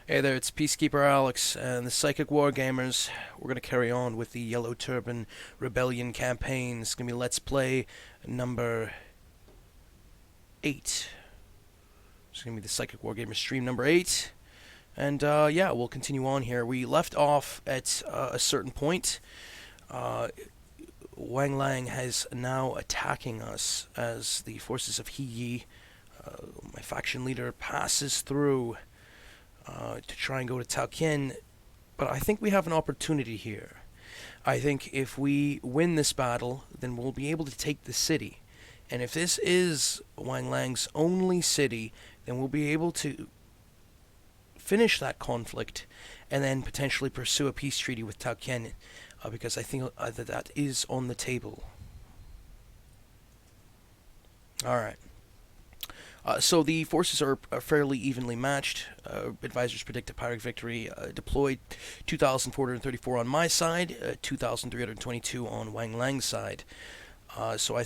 Hey there, it's Peacekeeperalex and the Psychic Wargamers. We're going to carry on with the Yellow Turban Rebellion campaign. It's going to be Let's Play number 8. It's going to be the Psychic Wargamers stream number 8. And yeah, we'll continue on here. We left off at a certain point. Wang Lang has now attacking us as the forces of He Yi, my faction leader, passes through to try and go to Taokien, but I think we have an opportunity here. I think if we win this battle, then we'll be able to take the city. And if this is Wang Lang's only city, then we'll be able to finish that conflict and then potentially pursue a peace treaty with Taokien, because I think that is on the table. Alright. So the forces are fairly evenly matched. Advisors predict a Pyrrhic victory. Deployed 2,434 on my side, 2,322 on Wang Lang's side. So I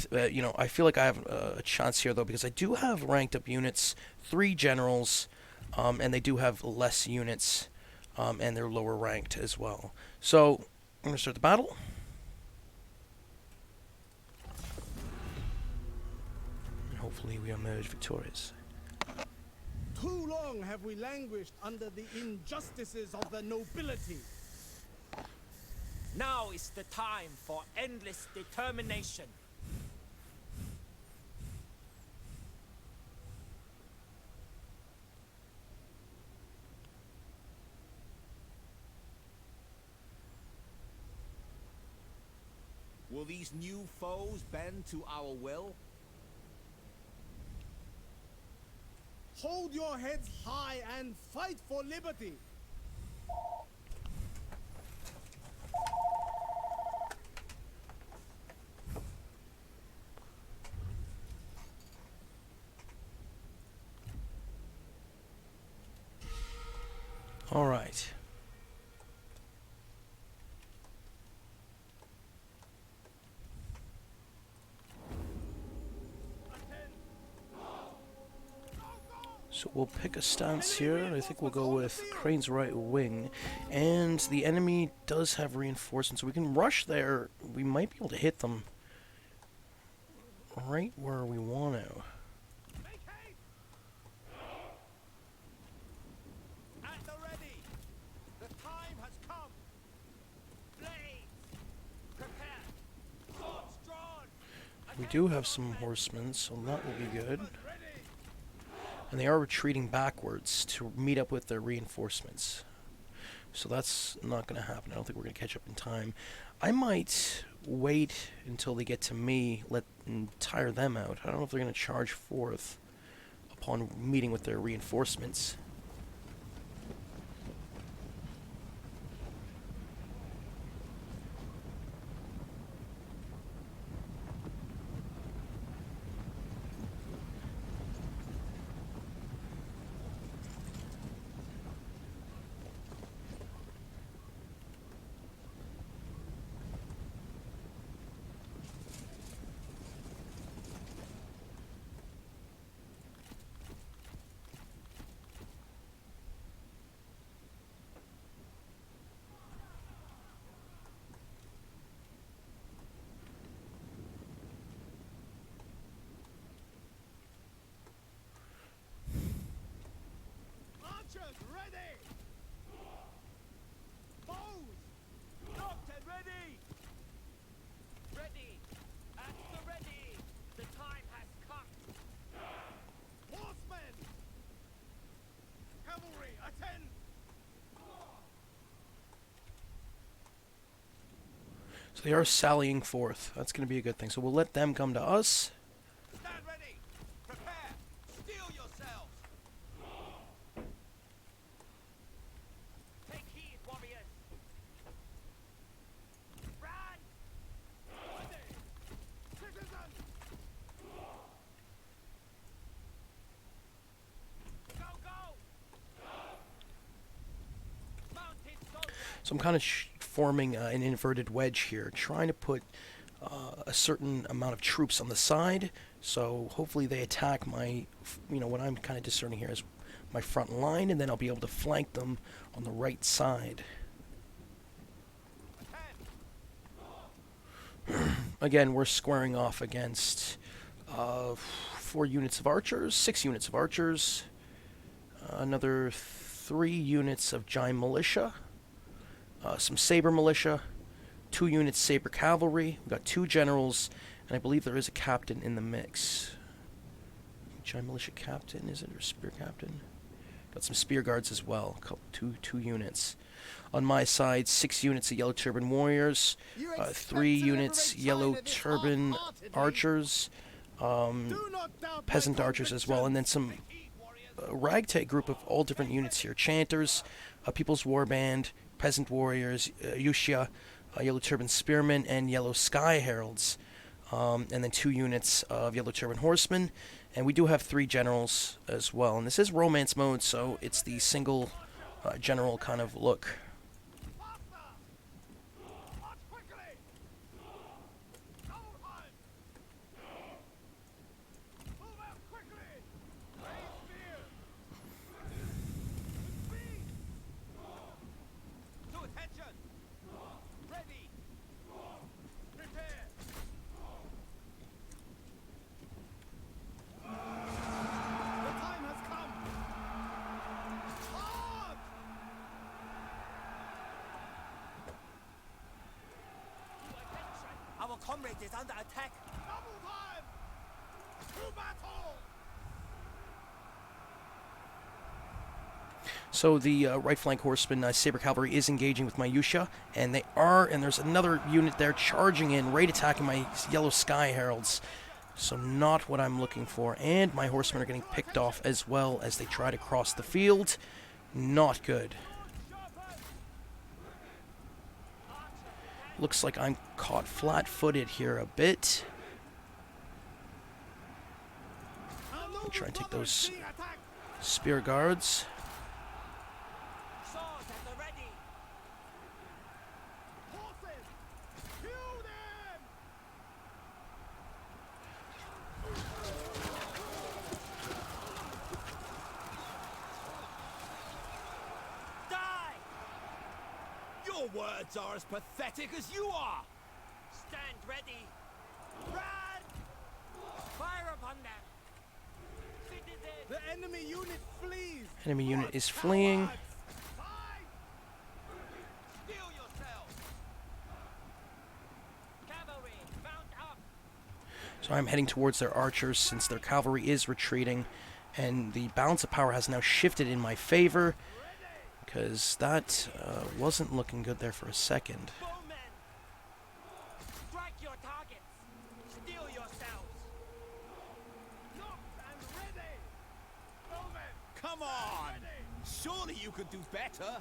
feel like I have a chance here though, because I do have ranked up units, 3 generals, and they do have less units, and they're lower ranked as well. So I'm gonna start the battle. Hopefully we emerge victorious. Too long have we languished under the injustices of the nobility. Now is the time for endless determination. Will these new foes bend to our will? Hold your heads high and fight for liberty. All right. So we'll pick a stance here. I think we'll go with Crane's right wing. And the enemy does have reinforcements, so we can rush there. We might be able to hit them right where we want to. At the ready. The time has come. Blades. Prepare. Swords drawn. We do have some horsemen, so that will be good. And they are retreating backwards to meet up with their reinforcements. So that's not going to happen. I don't think we're going to catch up in time. I might wait until they get to me, and tire them out. I don't know if they're going to charge forth upon meeting with their reinforcements. Ready! Bows! Locked and ready! Ready! At the ready! The time has come! Horsemen! Cavalry, attend! So they are sallying forth. That's going to be a good thing. So we'll let them come to us. Stand ready! Prepare! Steel yourselves! Take heed, warriors! Run! Ready! Citizens! Go, go! Mounted soldiers! So I'm kind of forming an inverted wedge here, trying to put a certain amount of troops on the side, so hopefully they attack my, what I'm kind of discerning here is my front line, and then I'll be able to flank them on the right side. Again, we're squaring off against 4 units of archers, 6 units of archers, another 3 units of giant militia, some saber militia, 2 units saber cavalry. We've got 2 generals, and I believe there is a captain in the mix. Giant militia captain, is it, or spear captain? Got some spear guards as well, two units. On my side, 6 units of yellow turban warriors, 3 units yellow turban archers, peasant archers as well, and then some ragtag group of all different units here. Chanters, People's War Band, peasant warriors, Yuxia, yellow turban spearmen, and yellow sky heralds. And then 2 units of yellow turban horsemen, and we do have 3 generals as well. And this is romance mode, so it's the single general kind of look. Comrade is under attack. Double time! To battle! So the right flank horseman, saber cavalry, is engaging with my Yuxia, and they are, and there's another unit there charging in, right attacking my yellow sky heralds. So not what I'm looking for, and my horsemen are getting picked off as well as they try to cross the field. Not good. Looks like I'm caught flat-footed here a bit. I'll try and take those spear guards. Your words are as pathetic as you are! Stand ready! Run! Fire upon them! Citizens! The enemy unit flees! Enemy unit is fleeing. Steel yourselves! Cavalry, mount up! So I'm heading towards their archers since their cavalry is retreating, and the balance of power has now shifted in my favor, because that wasn't looking good there for a second. Bowmen! Strike your targets! Steel yourselves! Locked and ready! Bowmen! Come on! Surely you could do better!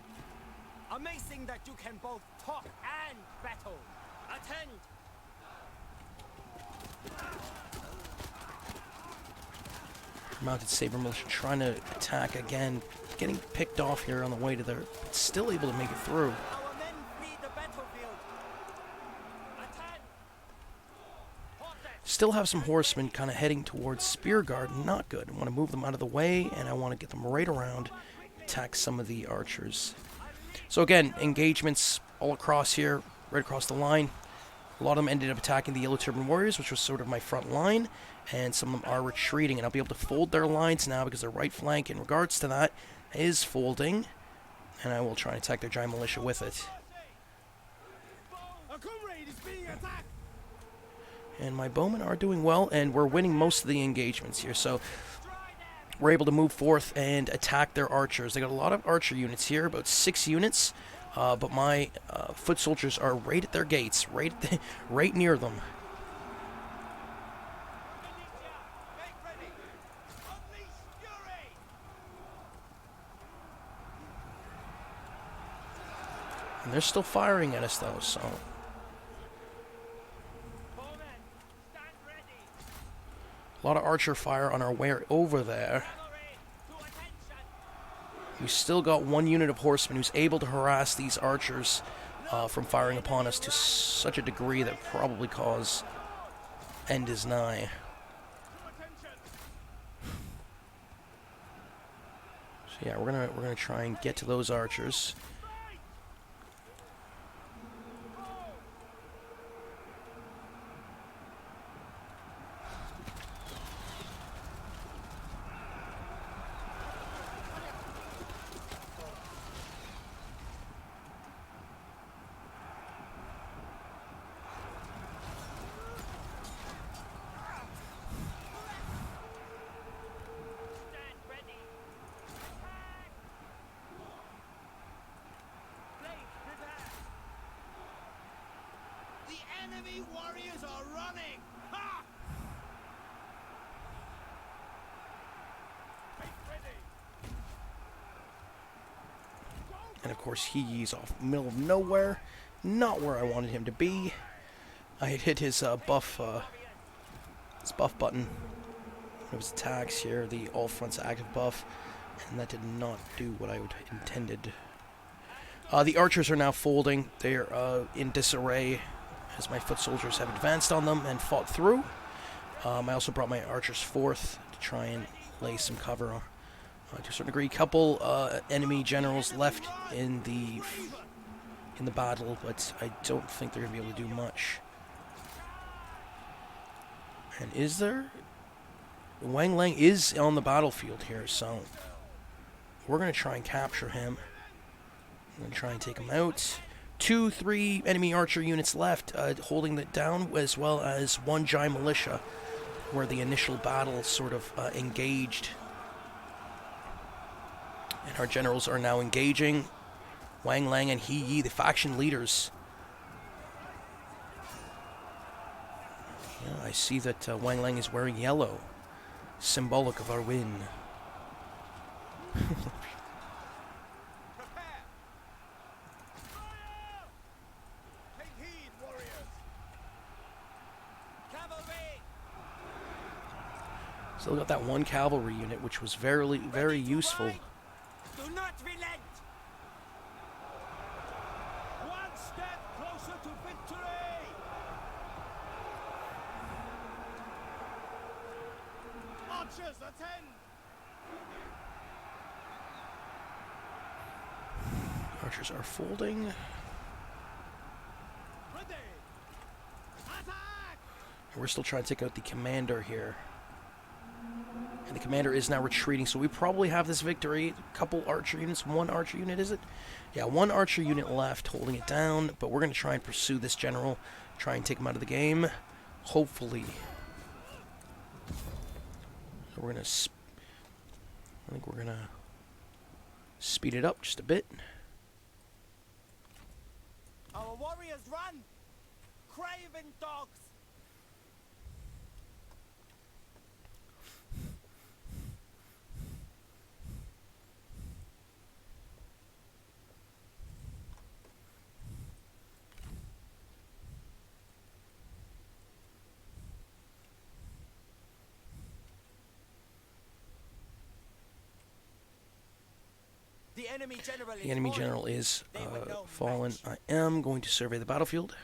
Amazing that you can both talk and battle! Attend! Mounted saber militia trying to attack again, getting picked off here on the way to their, but still able to make it through. Our men flee the battlefield! Attend! Still have some horsemen kind of heading towards Spearguard. Not good. I want to move them out of the way, and I want to get them right around, attack some of the archers. So again, engagements all across here, right across the line. A lot of them ended up attacking the Yellow Turban Warriors, which was sort of my front line, and some of them are retreating, and I'll be able to fold their lines now because their right flank, in regards to that, is folding, and I will try and attack their giant militia with it. A comrade is being attacked! And my bowmen are doing well, and we're winning most of the engagements here, so we're able to move forth and attack their archers. They got a lot of archer units here, about 6 units, but my foot soldiers are right at their gates, right near them. And they're still firing at us, though, so... A lot of archer fire on our way over there. We still got 1 unit of horsemen who's able to harass these archers from firing upon us to such a degree that probably cause end is nigh. So yeah, we're gonna try and get to those archers. Enemy warriors are running! Ha! Make ready! And of course, he's off middle of nowhere, not where I wanted him to be. I had hit his buff button. It was attacks here, the all fronts active buff, and that did not do what I would intended. The archers are now folding. They're in disarray as my foot soldiers have advanced on them and fought through. I also brought my archers forth to try and lay some cover to a certain degree. Couple enemy generals left in the battle, but I don't think they're going to be able to do much. And is there? Wang Lang is on the battlefield here, so we're going to try and capture him. I'm going to try and take him out. 2-3 enemy archer units left, holding it down, as well as one giant militia, where the initial battle sort of engaged. And our generals are now engaging. Wang Lang and He Yi, the faction leaders. Yeah, I see that Wang Lang is wearing yellow, symbolic of our win. Still got that one cavalry unit, which was very useful. Do not relent! One step closer to victory! Archers, attend! Archers are folding. Ready! Attack! And we're still trying to take out the commander here. And the commander is now retreating, so we probably have this victory. A couple archer units, one archer unit, is it? Yeah, one archer unit left holding it down, but we're going to try and pursue this general, try and take him out of the game, hopefully. So we're going to, I think we're going to speed it up just a bit. Our warriors run! Craven dogs! The enemy general is fallen. I am going to survey the battlefield.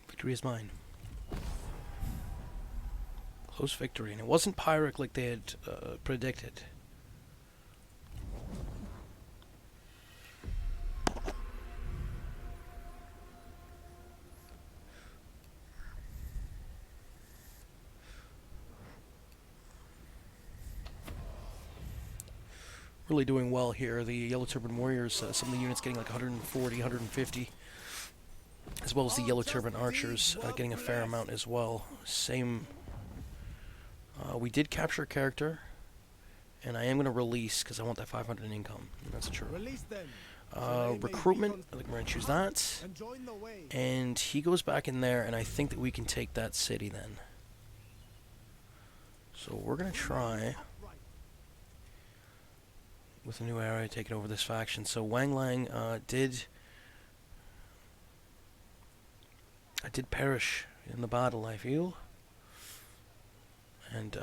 Victory is mine. Close victory, and it wasn't Pyrrhic like they had predicted. Really doing well here. The Yellow Turban Warriors, some of the units getting like 140, 150. as well as the Yellow Turban Archers getting a fair amount as well. Same. We did capture a character, and I am going to release because I want that 500 in income. That's true. Release them. Recruitment, I think we're going to choose that. And join the way. And he goes back in there, and I think that we can take that city then. So we're going to try with a new area taking over this faction. So Wang Lang did perish in the battle, I feel. And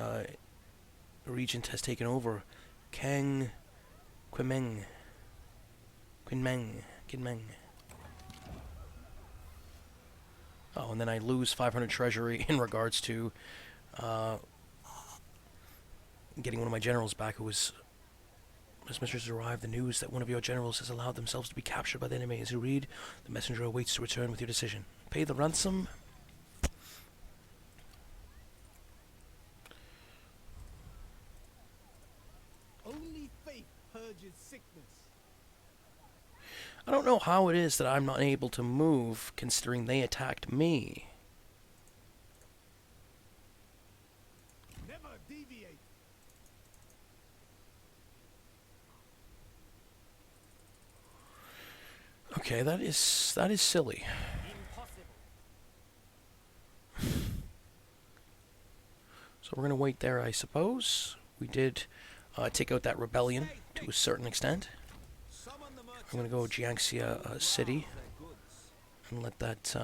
Regent has taken over. Kang Quimeng. Kinmeng. Oh, and then I lose 500 treasury in regards to getting one of my generals back who was... This messenger has arrived. The news that one of your generals has allowed themselves to be captured by the enemy. As you read, the messenger awaits to return with your decision. Pay the ransom. Only faith purges sickness. I don't know how it is that I'm not able to move, considering they attacked me. Never deviate. Okay, that is silly. So we're gonna wait there, I suppose. We did take out that rebellion to a certain extent. I'm gonna go Jiangxia City and let that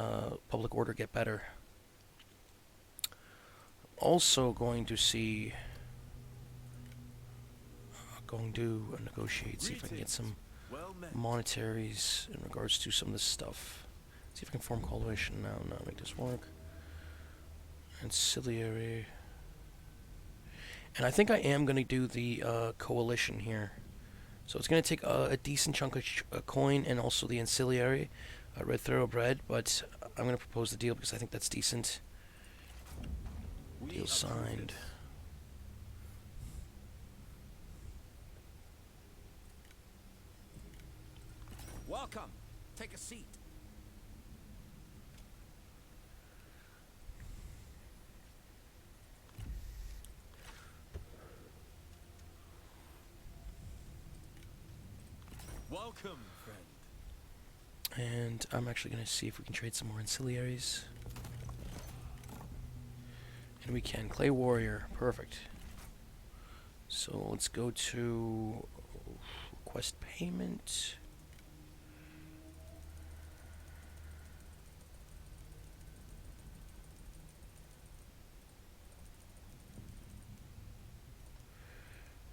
public order get better. Also going to see, going to negotiate, see if I can get some monetaries in regards to some of this stuff. See if I can form coalition now. No, make this work. Ancillary. And I think I am going to do the coalition here. So it's going to take a decent chunk of coin and also the ancillary, red thoroughbred, but I'm going to propose the deal because I think that's decent. Deal signed. Welcome. Take a seat. Welcome, friend. And I'm actually going to see if we can trade some more ancillaries. And we can. Clay Warrior. Perfect. So let's go to request payment.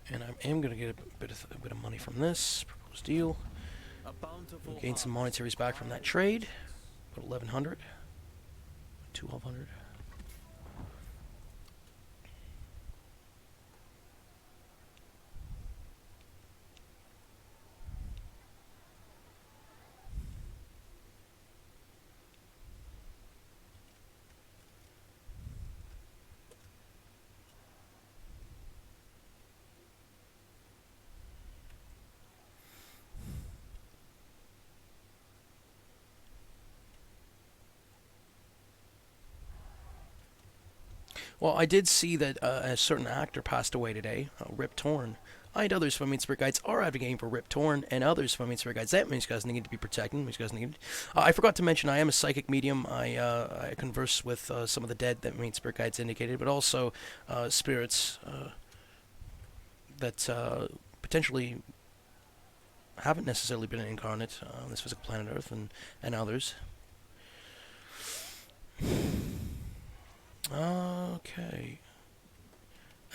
And I am going to get a bit of money from this proposed deal. We'll gain some monetaries back from that trade. About 1,100. 1,200. Well, I did see that a certain actor passed away today, Rip Torn. I and others from Spirit Guides are advocating for Rip Torn, and others from Spirit Guides that means guys need to be protected. I forgot to mention I am a psychic medium. I converse with some of the dead that Spirit Guides indicated, but also spirits that potentially haven't necessarily been incarnate on this physical planet Earth, and others. Okay.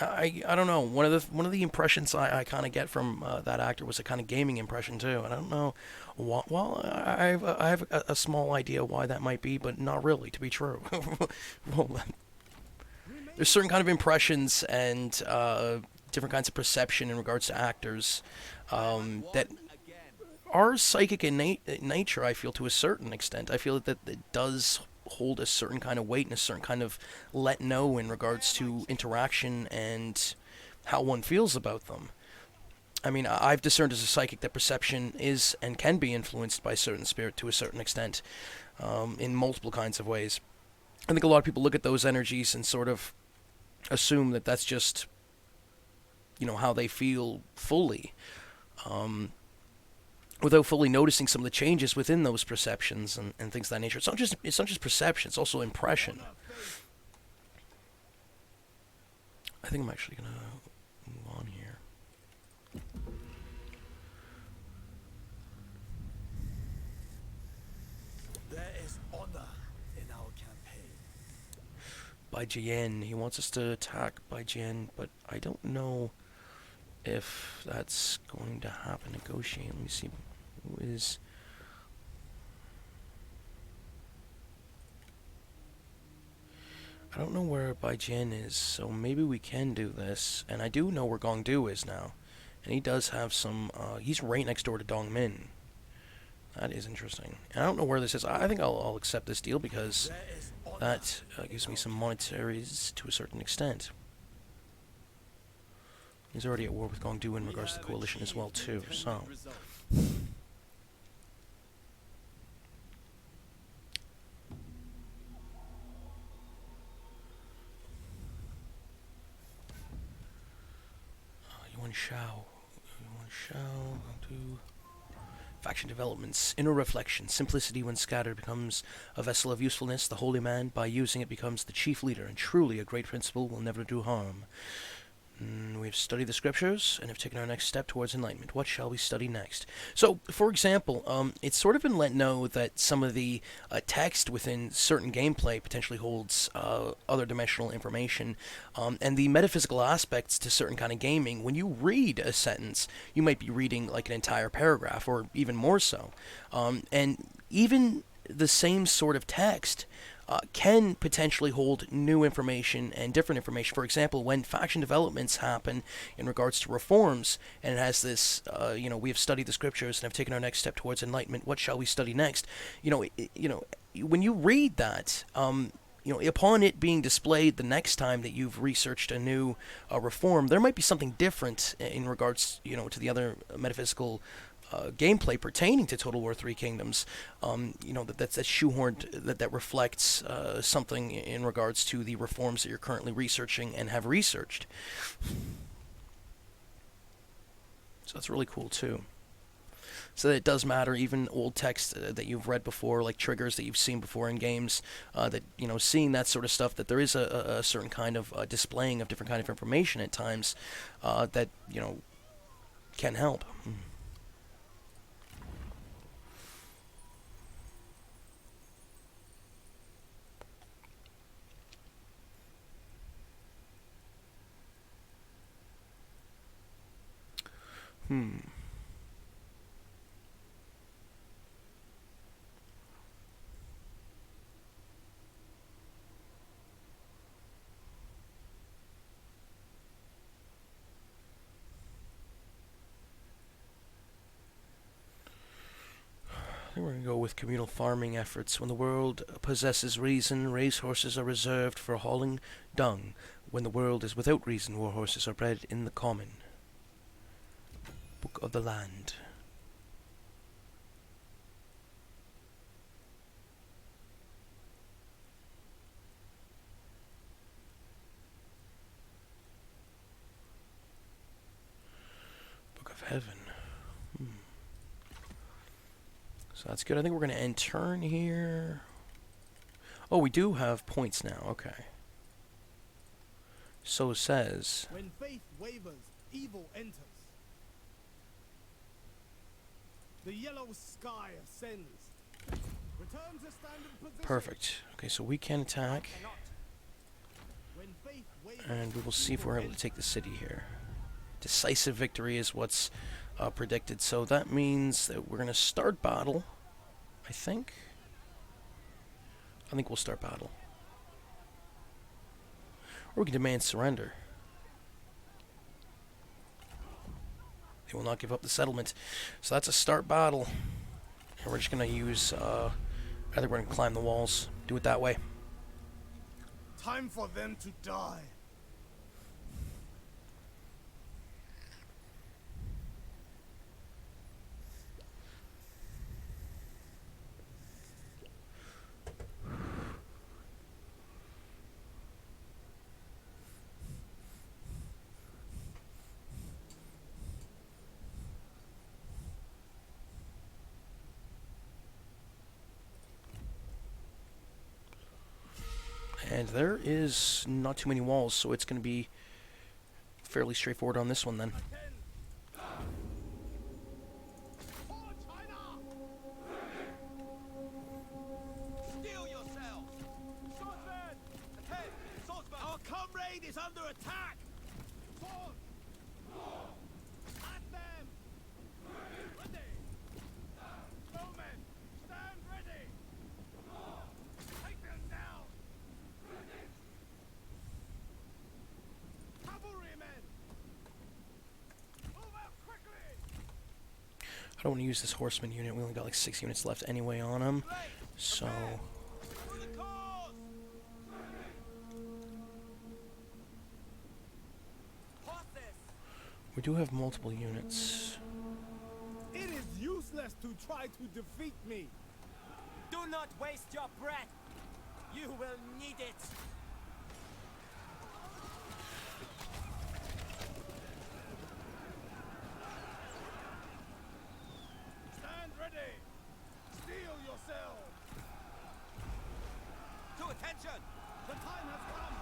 I don't know. One of the impressions I kind of get from that actor was a kind of gaming impression too. And I don't know. Well, I have a small idea why that might be, but not really to be true. Well, there's certain kind of impressions and different kinds of perception in regards to actors that are psychic in nature. I feel to a certain extent. I feel that it does hold a certain kind of weight and a certain kind of let know in regards to interaction and how one feels about them. I mean, I've discerned as a psychic that perception is and can be influenced by certain spirit to a certain extent. in multiple kinds of ways. I think a lot of people look at those energies and sort of assume that that's just, how they feel fully, without fully noticing some of the changes within those perceptions and things of that nature. It's not just perception; it's also impression. I think I'm actually gonna move on here. There is honor in our campaign. By Jien, he wants us to attack by Jien, but I don't know if that's going to happen. Negotiate. Let me see. Who is? I don't know where Bai Jin is, so maybe we can do this. And I do know where Gong Du is now. And he does have some, he's right next door to Dong Min. That is interesting. And I don't know where this is. I think I'll accept this deal because that gives me some monetaries to a certain extent. He's already at war with Gong Du in regards to the coalition as well, too, so... Yuan Shao, to faction developments, inner reflection, simplicity when scattered becomes a vessel of usefulness. The holy man, by using it, becomes the chief leader, and truly a great principle will never do harm. We have studied the scriptures and have taken our next step towards enlightenment. What shall we study next? So, for example, it's sort of been let know that some of the text within certain gameplay potentially holds other dimensional information, and the metaphysical aspects to certain kind of gaming. When you read a sentence, you might be reading like an entire paragraph, or even more so. And even the same sort of text can potentially hold new information and different information. For example, when faction developments happen in regards to reforms, and it has this, we have studied the scriptures and have taken our next step towards enlightenment. What shall we study next? When you read that, upon it being displayed the next time that you've researched a new reform, there might be something different in regards, to the other metaphysical gameplay pertaining to Total War 3 Kingdoms, that's shoehorned, that reflects something in regards to the reforms that you're currently researching and have researched. So that's really cool too. So that it does matter, even old text that you've read before, like triggers that you've seen before in games, that, seeing that sort of stuff, that there is a certain kind of displaying of different kind of information at times that, can help. I think we're going to go with communal farming efforts. When the world possesses reason, racehorses are reserved for hauling dung. When the world is without reason, warhorses are bred in the common. Book of the Land. Book of Heaven. So that's good. I think we're going to end turn here. Oh, we do have points now. Okay. So says... When faith wavers, evil enters. The yellow sky ascends. Return to stand in position. Perfect. Okay, so we can attack. When faith wavers, And we will see if we're able to take the city here. Decisive victory is what's predicted. So that means that we're going to start battle, I think. I think we'll start battle. Or we can demand surrender. They will not give up the settlement. So that's a start battle. And we're just going to use... I think we're going to climb the walls. Do it that way. time for them to die. And there is not too many walls, so it's going to be fairly straightforward on this one then. Steel yourself! Swordsman! Ahead! Swordsman! Our comrade is under attack! Sword! At them! Ready! Bowmen! Stand ready! Take them down! Cavalrymen! Move out quickly! I don't want to use this horseman unit. We only got like 6 units left anyway on him. So For the cause! Horses! we do have multiple units. It is useless to try to defeat me. Do not waste your breath! You will need it! Stand ready. Steel yourselves. To attention! The time has come.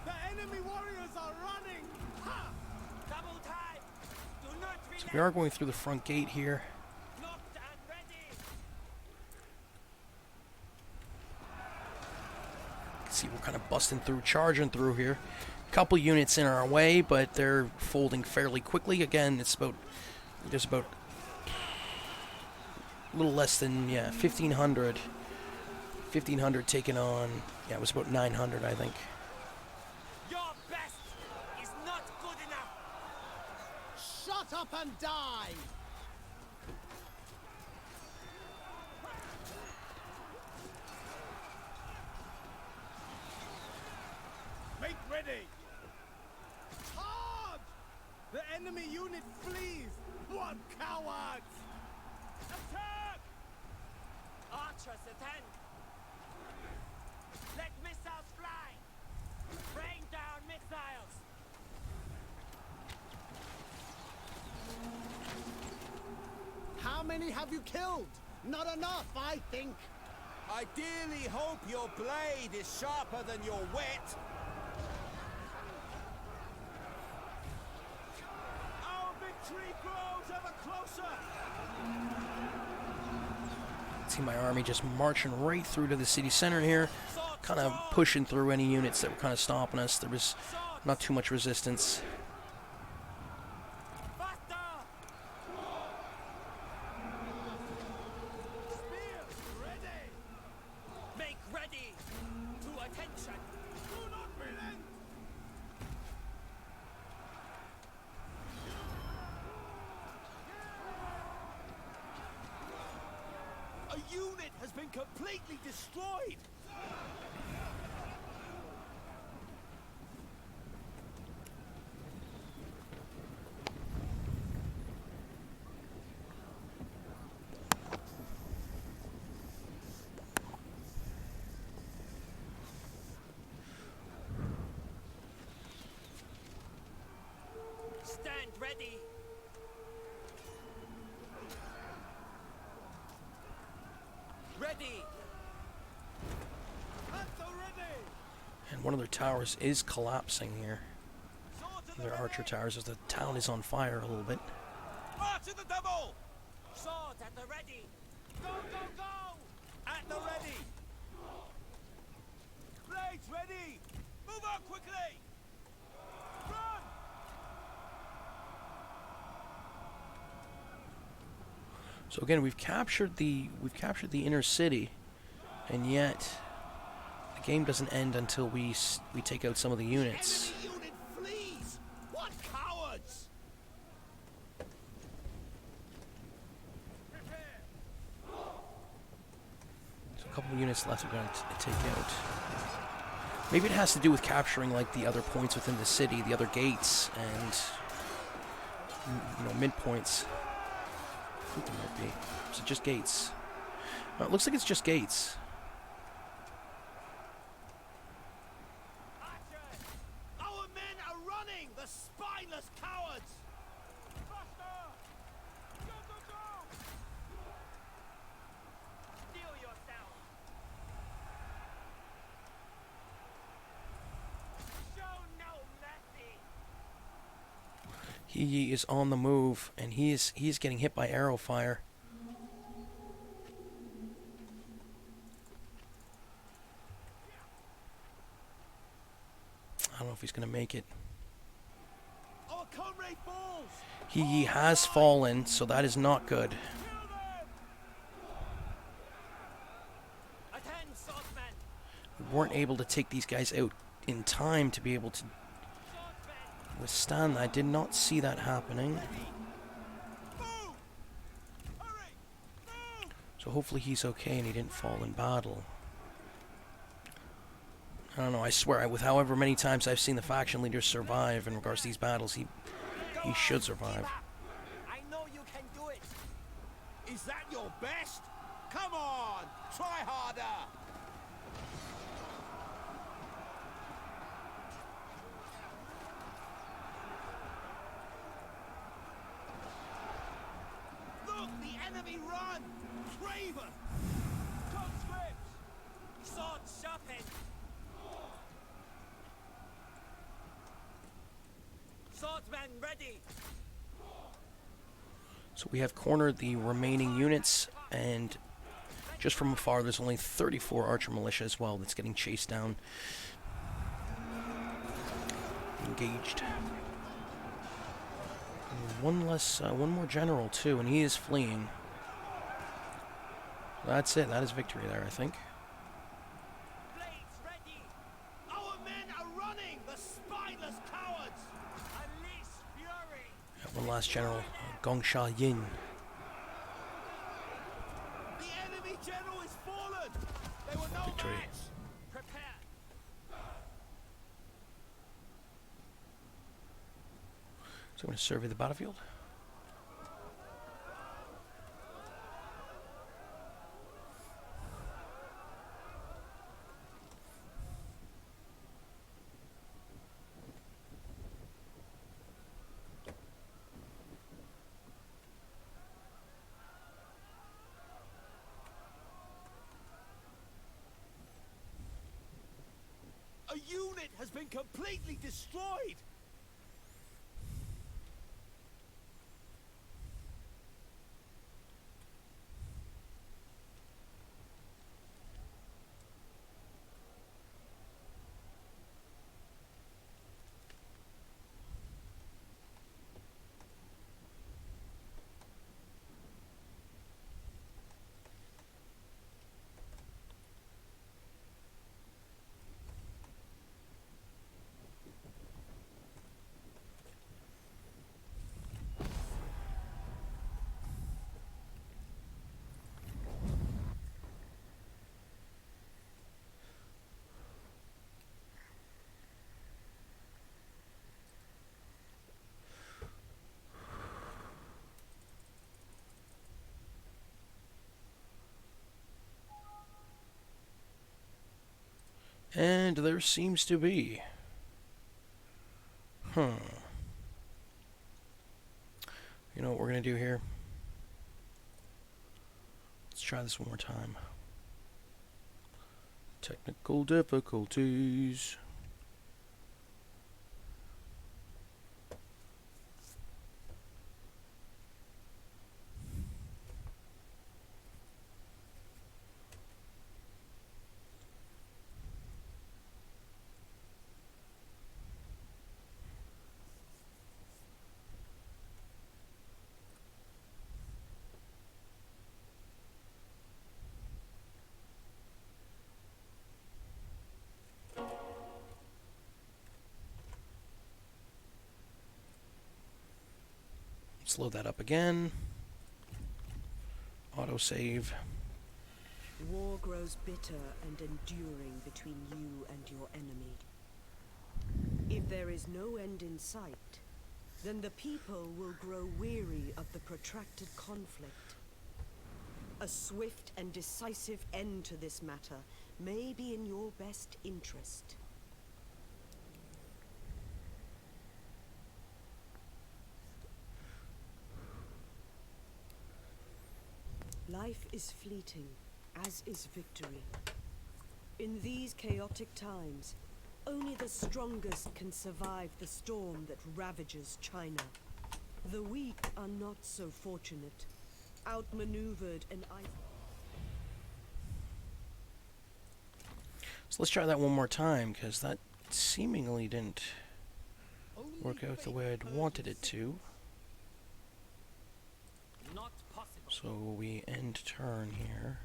The enemy warriors are running. Ha! Double time! Do not relent! So we are going through the front gate here. Locked and ready! You can see we're kind of busting through, charging through here. Couple units in our way, but they're folding fairly quickly. Again, there's about a little less than 1,500. 1,500 taken on. Yeah, it was about 900, I think. Your best is not good enough! Shut up and die. Make ready. Charge! The enemy unit flees. What cowards! Attack! Archers attend! Let missiles fly! Rain down missiles! How many have you killed? Not enough, I think. I dearly hope your blade is sharper than your wit! Our victory grows ever closer! See my army just marching right through to the city center here, kind of pushing through any units that were kind of stopping us. There was not too much resistance. Faster! Spears ready! Make ready! To attention! Do not relent! A unit has been completely destroyed! Stand ready! Ready! At the ready. And one of their towers is collapsing here. Sword to the Their ready! archer towers, as the town is on fire a little bit. March to the double! Sword at the ready! Go, go, go! At the ready! Blades ready! Move out quickly! Run! So again, we've captured the inner city, and yet the game doesn't end until we take out some of the units. Enemy unit flees! What cowards! Prepare! So a couple of units left we're going to take out. Maybe it has to do with capturing like the other points within the city, the other gates, and midpoints. I think there might be. Is it just gates? No, it looks like it's just gates. Archers! Our men are running! The spineless cowards! Faster! Go, go, go! He is on the move, and he is getting hit by arrow fire. I don't know if he's going to make it. Our comrade falls. He has fallen, so that is not good. Attend, swordsman. We weren't able to take these guys out in time to be able to withstand that. I did not see that happening. Move. Hurry. Move. So hopefully he's okay and he didn't fall in battle. I don't know, I swear, with however many times I've seen the faction leaders survive in regards to these battles, he should survive. I know you can do it. Is that your best? Come on, try harder. Look, the enemy run. Craven. Conscripts. Swords sharpened. Swordsman ready. So we have cornered the remaining units, and just from afar there's only 34 archer militia as well that's getting chased down. Engaged. And one more general too, and he is fleeing. That's it, that is victory there, I think. Blades ready. Our men are running. The spineless cowards. Unleash fury. Yeah, one last general, Gongsha Yin. The enemy general is fallen. They were no Victory. match. Prepare. So I'm going to survey the battlefield. A unit has been completely destroyed. And there seems to be. You know what we're going to do here? Let's try this one more time. Technical difficulties. Let's load that up again. Autosave. War grows bitter and enduring between you and your enemy. If there is no end in sight, then the people will grow weary of the protracted conflict. A swift and decisive end to this matter may be in your best interest. Life is fleeting, as is victory. In these chaotic times, only the strongest can survive the storm that ravages China. The weak are not so fortunate. Outmaneuvered and So let's try that one more time, because that seemingly didn't work out the way I'd wanted it to. Not possible. So we end turn here.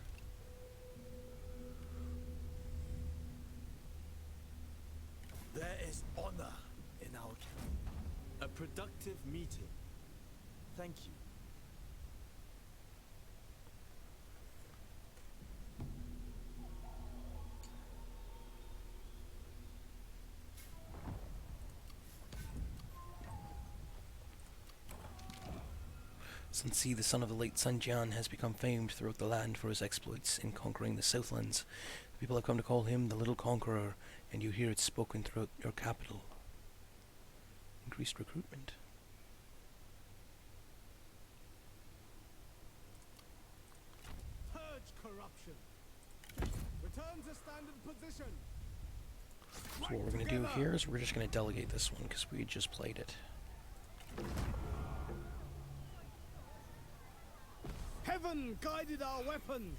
There is honor in our camp. A productive meeting. Thank you. Sun Si, the son of the late Sun Jian, has become famed throughout the land for his exploits in conquering the Southlands. The people have come to call him the Little Conqueror, and you hear it spoken throughout your capital. Increased recruitment. Purge corruption. Return to standard position. So what we're going to do here is we're just going to delegate this one, because we just played it. Heaven guided our weapons.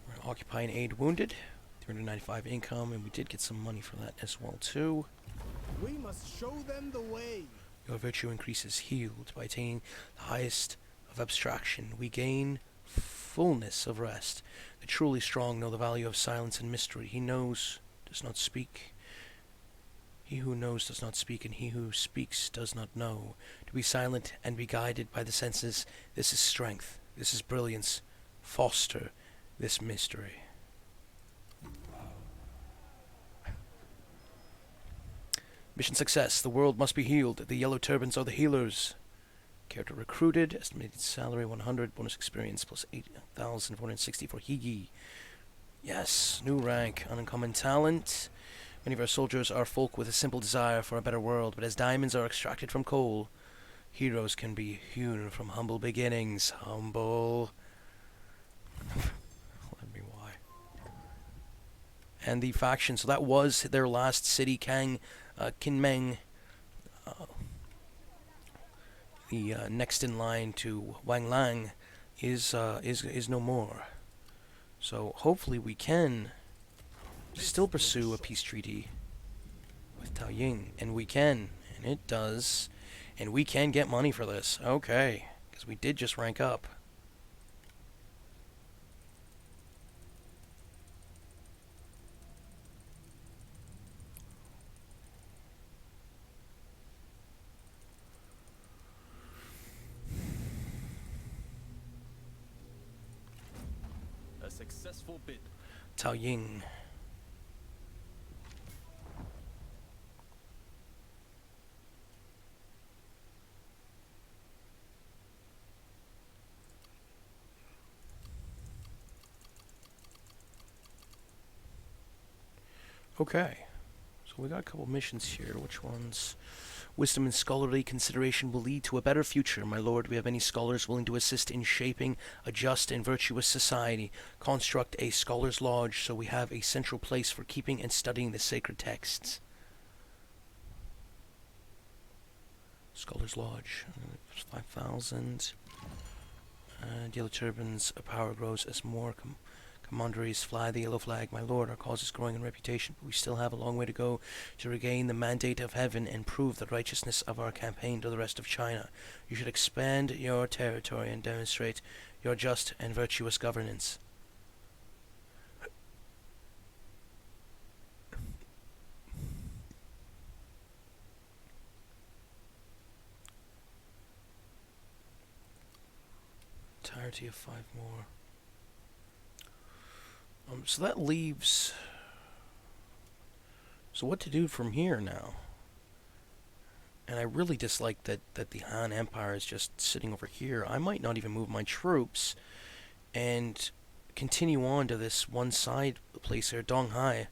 We're going to occupy and aid wounded. 395 income, and we did get some money for that as well too. We must show them the way. Your virtue increases healed. By attaining the highest of abstraction, we gain fullness of rest. The truly strong know the value of silence and mystery. He knows, does not speak. He who knows does not speak, and he who speaks does not know. To be silent and be guided by the senses, this is strength, this is brilliance. Foster this mystery. Mission success. The world must be healed. The yellow turbans are the healers. Character recruited. Estimated salary 100. Bonus experience plus 8,460 for Higi. Yes. New rank. Uncommon talent. Many of our soldiers are folk with a simple desire for a better world, but as diamonds are extracted from coal, heroes can be hewn from humble beginnings. Humble. Let me why. And the faction. So that was their last city, Kang. Kinmeng, the next in line to Wang Lang, is no more. So hopefully we can still pursue a peace treaty with Taoying, and we can, and it does, and we can get money for this. Okay, because we did just rank up. A successful bid. Taoying. Okay, so we got a couple missions here. Which ones? Wisdom and scholarly consideration will lead to a better future. My lord, we have many scholars willing to assist in shaping a just and virtuous society. Construct a scholars' lodge so we have a central place for keeping and studying the sacred texts. Scholars' lodge, 5,000. And yellow turbans, power grows as more commanderies fly the yellow flag. My lord, our cause is growing in reputation, but we still have a long way to go to regain the mandate of heaven and prove the righteousness of our campaign to the rest of China. You should expand your territory and demonstrate your just and virtuous governance. Entirety of 5 more. So that leaves... So what to do from here now? And I really dislike that the Han Empire is just sitting over here. I might not even move my troops and continue on to this one side place here, Donghai,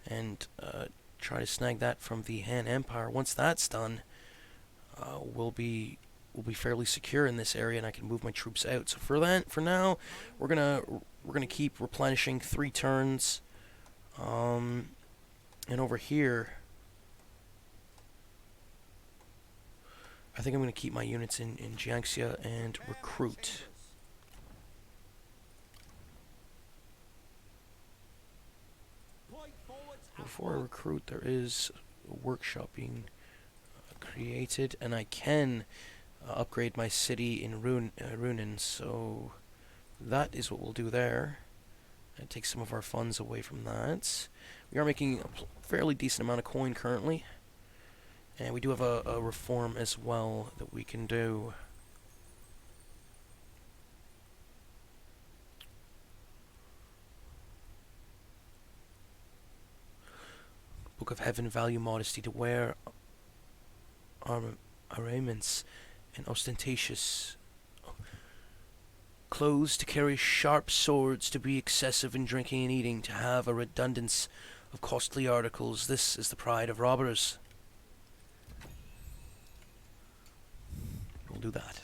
and try to snag that from the Han Empire. Once that's done, we'll be fairly secure in this area, and I can move my troops out. So for now, we're gonna keep replenishing 3 turns. And over here, I think I'm going to keep my units in Jiangxia and recruit. Before I recruit, there is a workshop being created, and I can upgrade my city in Runen, so that is what we'll do there. And take some of our funds away from that. We are making a fairly decent amount of coin currently, and we do have a reform as well that we can do. Book of Heaven, value modesty to wear armaments and ostentatious clothes, to carry sharp swords, to be excessive in drinking and eating, to have a redundance of costly articles. This is the pride of robbers. We'll do that.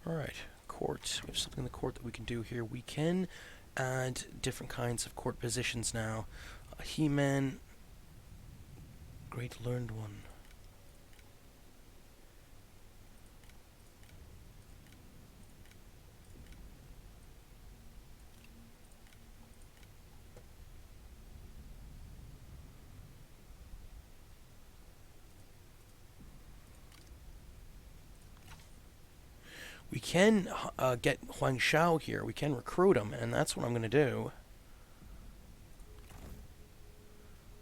Alright, court. We have something in the court that we can do here. We can add different kinds of court positions now. He-Man, Great Learned One. We can get Huang Shao here. We can recruit him, and that's what I'm going to do.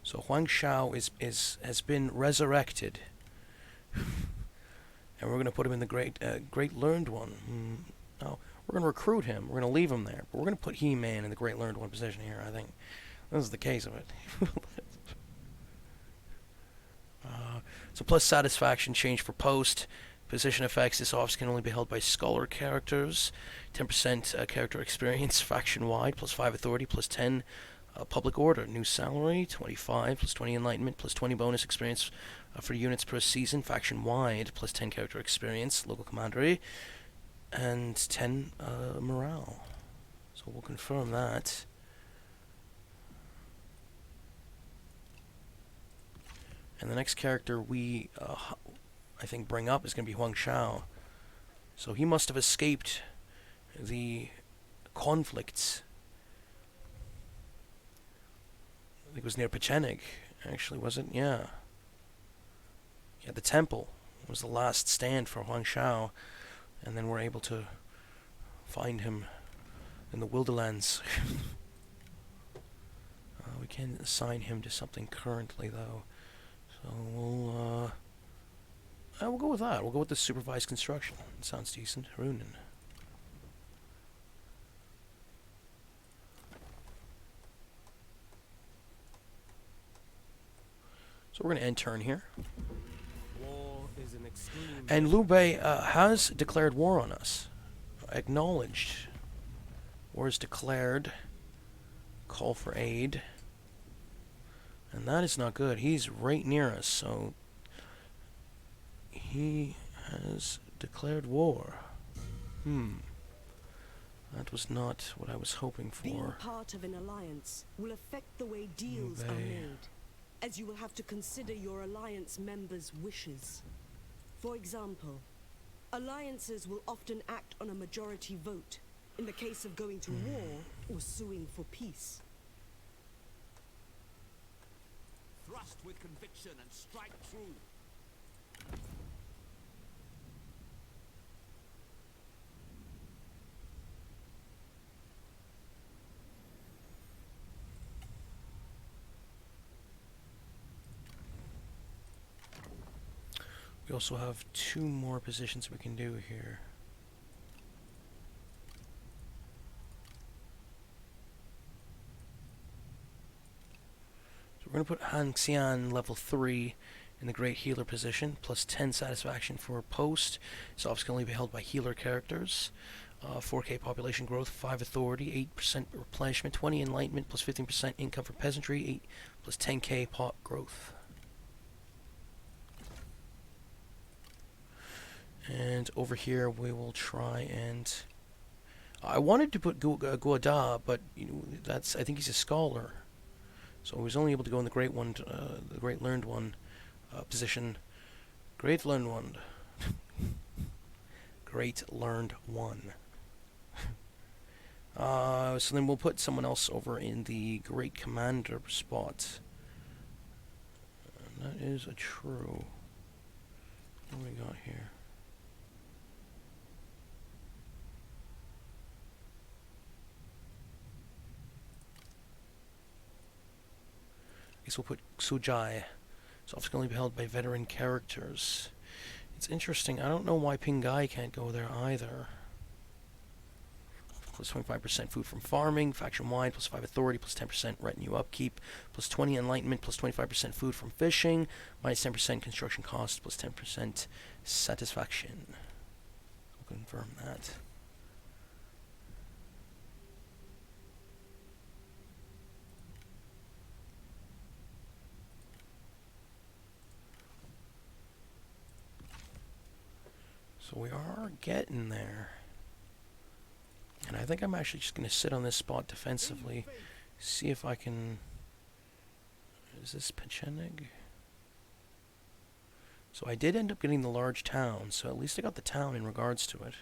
So Huang Shao has been resurrected, and we're going to put him in the Great Learned One. No, we're going to recruit him. We're going to leave him there, but we're going to put He-Man in the Great Learned One position here. I think this is the case of it. So plus satisfaction change for post. Position effects, this office can only be held by scholar characters. 10% character experience faction-wide, plus 5 authority, plus 10 public order. New salary, 25, plus 20 enlightenment, plus 20 bonus experience for units per season, faction-wide, plus 10 character experience, local commandery, and 10 morale. So we'll confirm that. And the next character we I think bring up is going to be Huang Shao. So he must have escaped the conflicts. I think it was near Pechenik, actually, was it? Yeah. Yeah, the temple was the last stand for Huang Shao, and then we're able to find him in the Wilderlands. We can assign him to something currently, though. So we'll go with that. We'll go with the supervised construction. It sounds decent. Runen. So we're going to end turn here. War is an extreme. And Liu Bei has declared war on us. Acknowledged. War is declared. Call for aid. And that is not good. He's right near us, so he has declared war. That was not what I was hoping for. Being part of an alliance will affect the way deals are made, as you will have to consider your alliance members' wishes. For example, alliances will often act on a majority vote in the case of going to war or suing for peace. Thrust with conviction and strike true. We also have 2 more positions we can do here. going to put Han Xian level 3 in the Great Healer position, plus 10 satisfaction for post. His office can only be held by healer characters. 4k population growth, 5 authority, 8% replenishment, 20 enlightenment, plus 15% income for peasantry, 8 plus 10k pop growth. And over here we will try and... I wanted to put Guada, but you know, that's, I think he's a scholar. So I was only able to go in the Great One, the Great Learned One position. Great Learned One. Great Learned One. So then we'll put someone else over in the Great Commander spot. And that is a true. What do we got here? I guess we'll put Sujai. So office can only be held by veteran characters. It's interesting. I don't know why Pingai can't go there either. Plus 25% food from farming, faction-wide, plus 5 authority, plus 10% retinue upkeep, plus 20 enlightenment, plus 25% food from fishing, minus 10% construction costs, plus 10% satisfaction. I'll confirm that. So we are getting there. And I think I'm actually just going to sit on this spot defensively. See if I can... Is this Pencheng? So I did end up getting the large town, so at least I got the town in regards to it.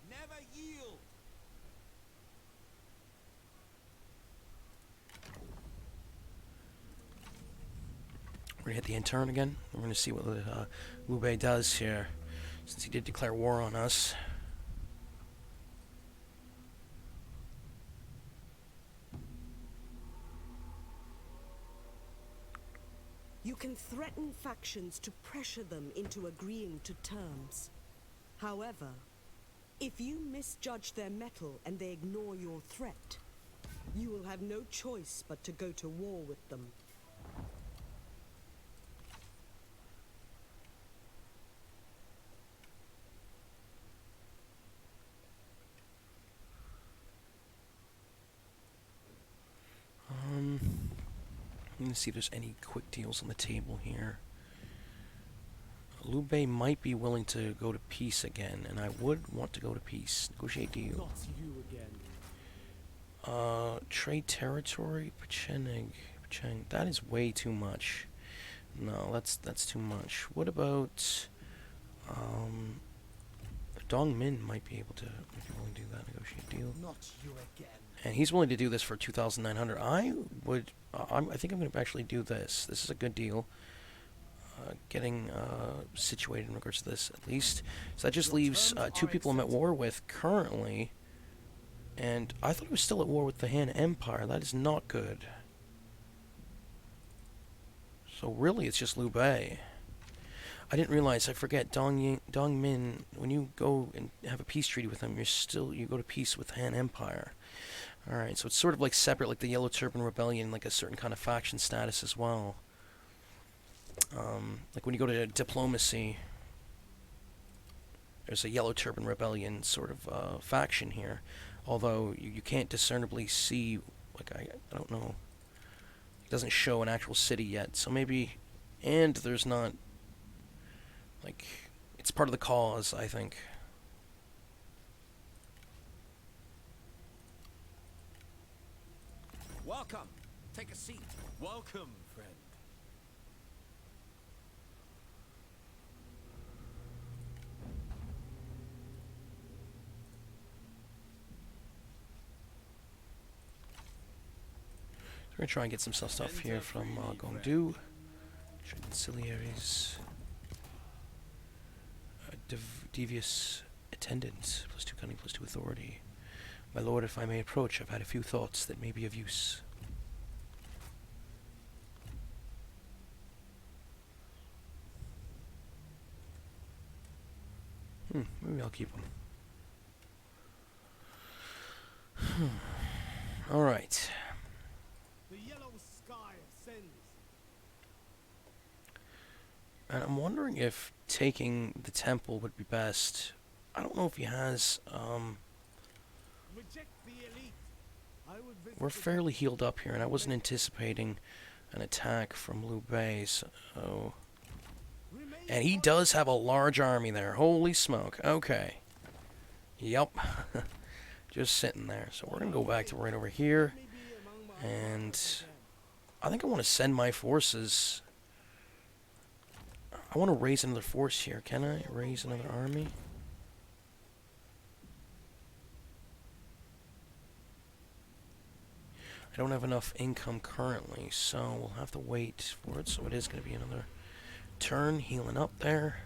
Never yield. We're going to hit the intern again. We're going to see what Liu Bei does here, since he did declare war on us. You can threaten factions to pressure them into agreeing to terms. However, if you misjudge their mettle and they ignore your threat, you will have no choice but to go to war with them. I'm going to see if there's any quick deals on the table here. Liu Bei might be willing to go to peace again, and I would want to go to peace. Negotiate deal. Not you again. Trade territory, Pencheng. That is way too much. No, that's too much. What about Dongmin might be willing to do that. Negotiate deal. Not you again. And he's willing to do this for 2,900. I think I'm going to actually do this. This is a good deal. Getting situated in regards to this, at least. So that just leaves 2 people I'm at war with currently. And I thought I was still at war with the Han Empire. That is not good. So really, it's just Liu Bei. I didn't realize. I forget. Dongmin. When you go and have a peace treaty with him, you go to peace with Han Empire. All right. So it's sort of like separate, like the Yellow Turban Rebellion, like a certain kind of faction status as well. Like when you go to diplomacy, there's a Yellow Turban Rebellion sort of faction here. Although you can't discernibly see, like I don't know. It doesn't show an actual city yet. So maybe, and there's not. Like, it's part of the cause, I think. Welcome. Take a seat. Welcome, friend. We're going to try and get some stuff here from Gongdu. Conciliaries. Devious attendance, plus 2 cunning, plus 2 authority. My lord, if I may approach, I've had a few thoughts that may be of use. Maybe I'll keep them. Alright. The yellow sky ascends. And I'm wondering if taking the temple would be best. I don't know if he has, Reject the elite. I would visit we're the fairly healed up here, and I wasn't anticipating an attack from Liu Bei, so... Remain And he does have a large army there. Holy smoke. Okay. Yup. Just sitting there. So we're going to go back to right over here. Let me be among my And brothers again. I think I want to send my forces. I want to raise another force here. Can I raise another army? I don't have enough income currently, so we'll have to wait for it. So it is going to be another turn, healing up there.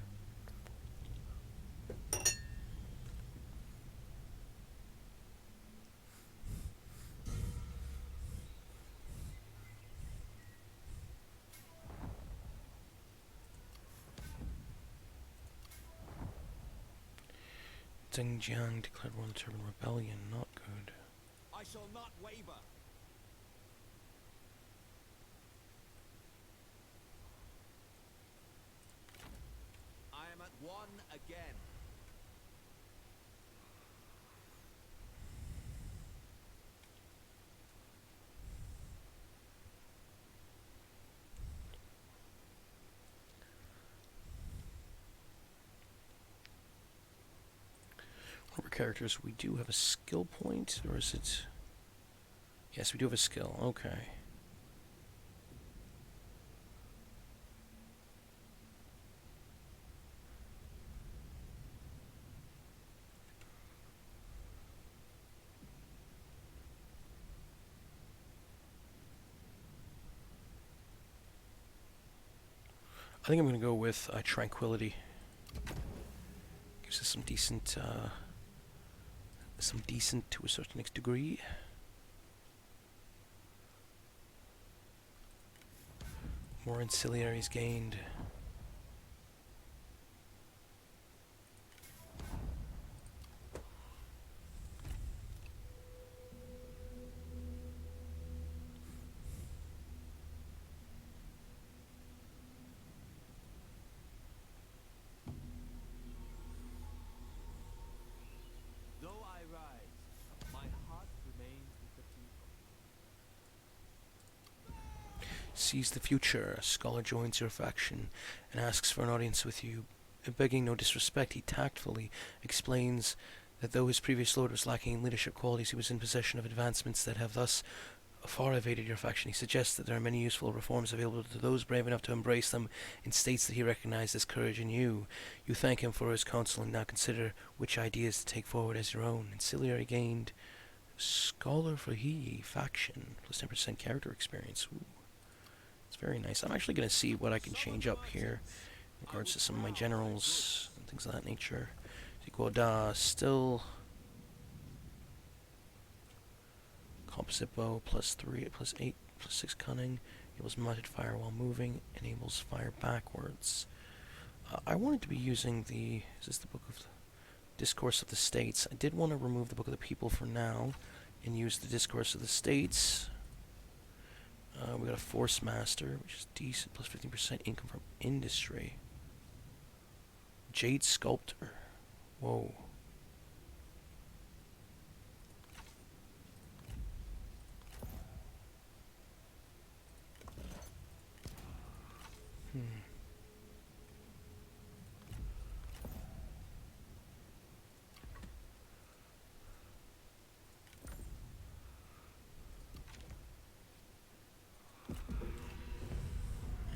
Xinjiang declared war on the Turban Rebellion. Not good. I shall not waver. I am at one again. One of our characters, we do have a skill point, or is it... Yes, we do have a skill. Okay. I think I'm going to go with Tranquility. Gives us some decent to a certain degree. More ancillaries gained. Though I rise, my heart remains with the people. Sees the future. A scholar joins your faction and asks for an audience with you. Begging no disrespect, he tactfully explains that though his previous lord was lacking in leadership qualities, he was in possession of advancements that have thus far evaded your faction. He suggests that there are many useful reforms available to those brave enough to embrace them, and states that he recognizes courage in you. You thank him for his counsel and now consider which ideas to take forward as your own. Ancillary gained. Scholar for he faction. Plus 10% character experience. Ooh. It's very nice. I'm actually going to see what I can change up here in regards to some of my generals and things of that nature. Zikoda still composite bow +3, +8, +6 cunning. Enables mounted fire while moving. Enables fire backwards. I wanted to be using the... Is this the Book of the Discourse of the States? I did want to remove the Book of the People for now and use the Discourse of the States. We got a Force Master, which is decent, plus 15% income from industry. Jade Sculptor. Whoa.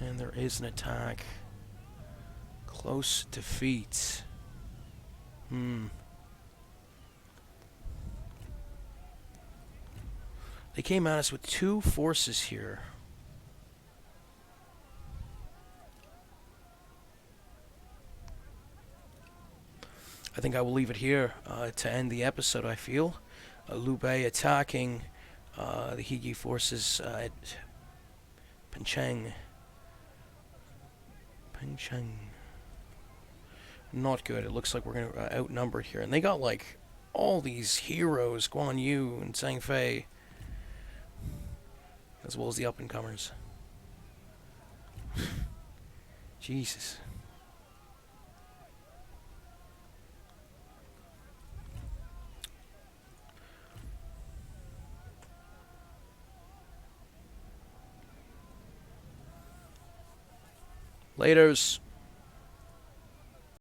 And there is an attack. Close defeat. They came at us with 2 forces here. I think I will leave it here to end the episode, I feel. Liu Bei attacking the Higi forces at Pencheng. Not good. It looks like we're going to outnumbered here. And they got like all these heroes, Guan Yu and Zhang Fei, as well as the up-and-comers. Jesus. Laters.